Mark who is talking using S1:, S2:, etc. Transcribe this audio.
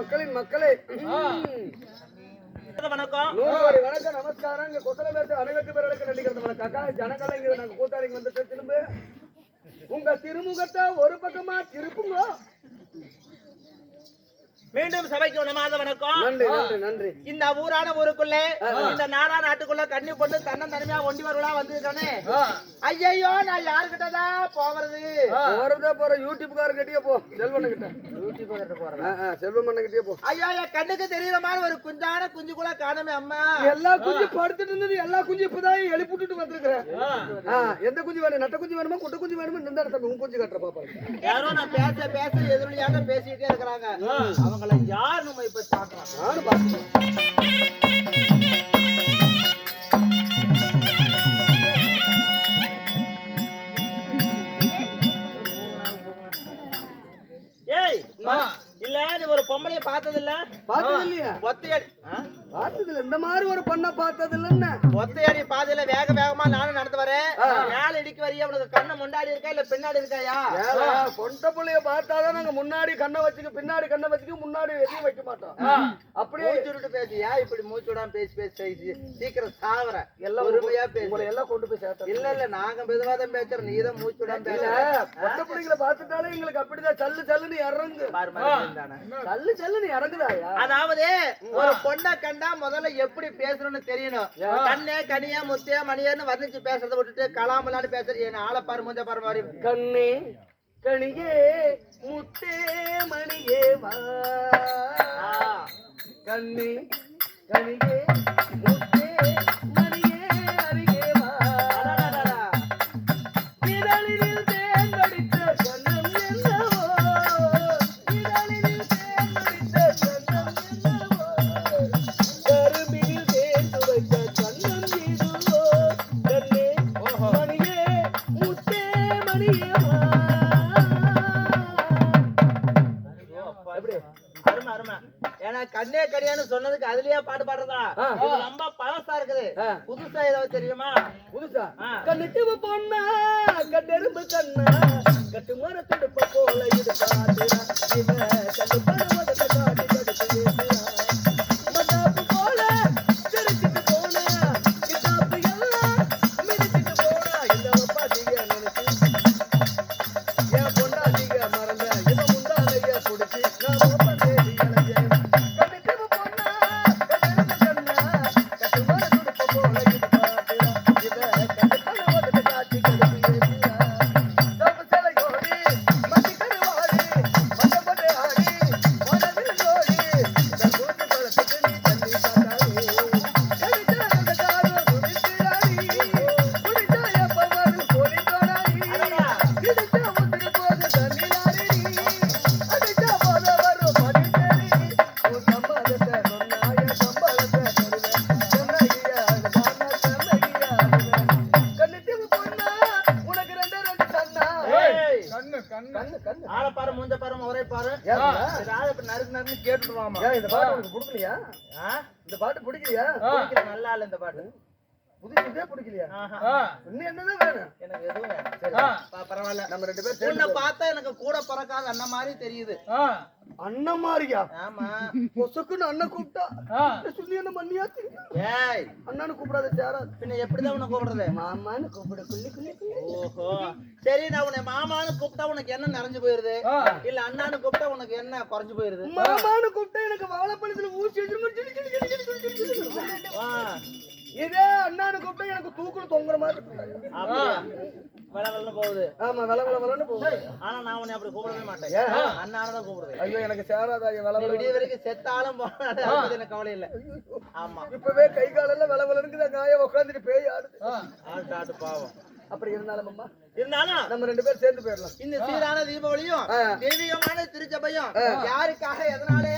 S1: மக்களின் மக்களே வணக்கம் வணக்கம் நமஸ்காரம். இங்க கொத்தல பேச அனைவருக்கு பேருக்கு நடிக்கிறது வணக்கம். அக்கா ஜனகலைங்க நாங்க கூத்தாரிங்க வந்து திரும்ப உங்க திருமுகத்தை ஒரு பக்கமா திருப்புங்க.
S2: மீண்டும் சபைக்கு உணமாத வணக்கம்.
S1: நன்றி நன்றி நன்றி.
S2: இந்த ஊரான ஊருக்குள்ள இந்த நாடா நாட்டுக்குள்ள கண்ணி போட்டு தன்னம் தனிமையா ஒண்டி வருவா வந்துருக்கானே. ஐயோ நான் யாருக்கிட்டதான் போறது?
S1: போறதா போற யூடியூப்கார கிட்டே போ. செல்வண்ண கிட்ட யூடியூப் கிட்ட போறேன். செல்வண்ண கிட்டே போ.
S2: ஐயோ என் கண்ணுக்கு தெரியற மாதிரி ஒரு குஞ்சான குஞ்சு கூட காணமே அம்மா.
S1: எல்லா குஞ்சு படுத்துட்டு இருந்தது. எல்லா குஞ்சு இப்பதான் எழுப்பிட்டு வந்திருக்கிறேன். எந்த குஞ்சு வேணும்? நட்ட குஞ்சு வேணுமா குட்டை குஞ்சு வேணுமா? இந்த இடத்துல உன் குஞ்சு கட்டுற பாப்பா.
S2: யாரோ நான் பேச பேச எதிரொலியாக பேசிட்டே இருக்கிறாங்க. அவங்கள யார் நம்ம இப்ப பாக்குறோம்?
S1: நானும் பாக்குறேன்.
S2: ஏய் இல்ல நீ ஒரு பொம்பளைய பார்த்தது இல்ல?
S1: பார்த்தது இல்லையா?
S2: ஒத்தையடி
S1: பார்த்தது இல்ல. இந்த மாதிரி ஒரு பண்ண பார்த்தது இல்லன்னு.
S2: ஒத்தையடி பாதையில வேக வேகமா நானும் நடந்து வரேன். மேல இடிக்கு வரையா உனக்கு கண்ணு முன்னாடி இருக்கா இல்ல பின்னாடி இருக்காயா?
S1: பொண்ட புள்ளைய பார்த்தாதான் நாங்க முன்னாடி கண்ணை வச்சுக்க பின்னாடி கண்ணை வச்சுக்க முன்னாடி எதையும் வைக்க மாட்டோம். அப்படியே
S2: மூச்சுட்டு பேசியா? இப்படி மூச்சு விடாம பேசி பேசி சீக்கிரம் சாவற. எல்லாம் உண்மையா பேச
S1: எல்லாம் கொண்டு போய் சேர்த்தோம்.
S2: இல்ல இல்ல நாங்க மெதுவாதான் பேசுறோம். நீதான் மூச்சு விடாம பேச.
S1: பொண்ட பிள்ளைங்களை பார்த்துட்டாலே எங்களுக்கு அப்படிதான் சல்லு சல்லுன்னு இறங்கு. சல்லு சல்லுன்னு இறங்குதாயா?
S2: அதாவது ஒரு பொண்ணை கண்டா முதல்ல எப்படி பேசணும்னு தெரியணும். கண்ணே கனியா முத்தியா மணியன்னு வர்ணிச்சு பேசுறத விட்டுட்டு கலாமலான்னு பேசுறீங்க. ஆளை பாரு மூஞ்ச பாரு மாதிரி.
S1: கண்ணே கனியே முத்தே மணியே வா. கண்ணே கனியே முத்தே மணியே அருகே வா. இதழில் தேன் வடித்த கண்ணம் என்னவோ. இதழில் தேன் வடித்த கண்ணம் என்னவோ. கரும்பினில் தேன் துவைத்த கண்ணம் இதுவோ. கண்ணே மணியே முத்தே மணியே வா.
S2: அருமை அருமை. ஏன்னா கண்ணே கனியான்னு சொன்னதுக்கு அதுலயே பாட்டு பாடுறதா? ரொம்ப பழசா இருக்குது. புதுசா ஏதாவது தெரியுமா?
S1: புதுசா கண்ணுக்கு பொண்ணா கட்டெரும்பு கண்ணா கட்டு மர துடுப்ப போல இது பாத்துறா. இவ கண்டு பருவத்தை காட்டி கடுத்து மட்டாப்பு போல சிரிச்சுட்டு போனா. கிட்டாப்பு எல்லாம் மிதிச்சுட்டு போனா. இந்த பாட்டிக நினைச்சு என் பொண்டாட்டிக மறந்த இவ முந்தாலைய குடிச்சு நான் தேடி அலைஞ்சேன். கண்ணுக்கு பொண்ணா கட்டெரும்பு கண்ணா கட்டு மர துடுப்ப போல இது பாத்துறா. இவ கண்டு பருவத்தை காட்டி கடுத்து சபசலையோடி மத்தி கருவாடி மண்டபட்டே ஆடி மனதில் ஜோடி இந்த கூட்டு பழத்துக்கு நீ தண்ணி காட்டாடி. கடிச்சா அந்த காடு குடிக்கிறாடி. குடிச்சா எப்பவாறு போலித்தோடாடி. இடிச்சா முத்திரி போது தண்ணிலாடி. அடிச்சா போத வரும் மடித்தேடி. உன் சம்பாதத்தை சொன்னாய சம்பாதத்தை தருவேன். சொன்னகியா அதுதான சொன்னகியா அதுவேன். கண்ணுக்கு பொண்ணா உனக்கு ரெண்டு ரெண்டு கண்ணா. கண்ணு கண்ணு
S2: ஆளை பாரு மூஞ்ச பாரு ஒரே பாரு. ஏதாவது இப்ப நறுக்கு நறுக்கு கேட்டுருவாமா?
S1: இந்த பாட்டு உனக்கு பிடிக்கலையா? இந்த பாட்டு பிடிக்கலையா?
S2: நல்லா இல்ல இந்த பாட்டு.
S1: புதுசுதே பிடிக்கலையா
S2: ஆஹா.
S1: இன்னும் என்னதான் வேணும்
S2: எனக்கு எதுவும் வேணாம்.
S1: சரி,
S2: பரவாயில்ல.
S1: நம்ம 2 பேரும்
S2: உன்னை
S1: சேர்ந்து
S2: பார்த்தா எனக்கு கூட பிறக்காத அண்ணன் மாதிரி தெரியுது.
S1: அண்ணன் மாதிரியா
S2: ஆமா.
S1: பொசுக்குன்னு அண்ணன் கூப்பிட்டா சொல்லி என்ன மண்ணியா
S2: ஏய்,
S1: அண்ணனு கூப்பிடாத சேராது
S2: பின்ன எப்படிதான் உன்னை கூப்பிடுறது?
S1: மாமான்னு கூப்பிட குள்ளி குள்ளி குள்ளி
S2: ஓஹோ, சரி. நான் உன்னை மாமான்னு கூப்பிட்டா உனக்கு என்ன நிறைஞ்சு போயிருது? இல்ல அண்ணான்னு கூப்பிட்டா உனக்கு என்ன குறைஞ்சு போயிருது?
S1: மாமான்னு கூப்பிட்டா எனக்கு வாழைப்பழத்துல ஊசி வச்சிருமா
S2: ஆ,
S1: இதே அண்ணான்னு கூப்பிட்டா எனக்கு தூக்குல தொங்குற மாதிரி இருக்கு.
S2: அப்படியா? வெளவெளன்னு போகுது.
S1: ஆமா விளவெளன்னு போகுது.
S2: ஆனா நான் உன்னை அப்படி கூப்பிடவே மாட்டேன். அண்ணான்னு தான் கூப்பிடுவேன்.
S1: ஐயோ எனக்கு சேராதா
S2: நீ
S1: விளவெள
S2: விடிய வரைக்கும் செத்தாலும் போனாலும் அதை பத்தி எனக்கு கவலை இல்லை. ஆமா.
S1: இப்பவே கை காலெல்லாம் விளவெளனுக்கு தான் காய உட்காந்துட்டு பேய் ஆடுது.
S2: ஆட்டு ஆட்டு பாவம்.
S1: அப்படி இருந்தாலும் அம்மா
S2: இருந்தாலும்
S1: நம்ம 2 பேரும் சேர்ந்து போயிடலாம்.
S2: இந்த சீரான தீபாவளியும் தெய்வீகமான திருச்சபையும் யாருக்காக எதனாலே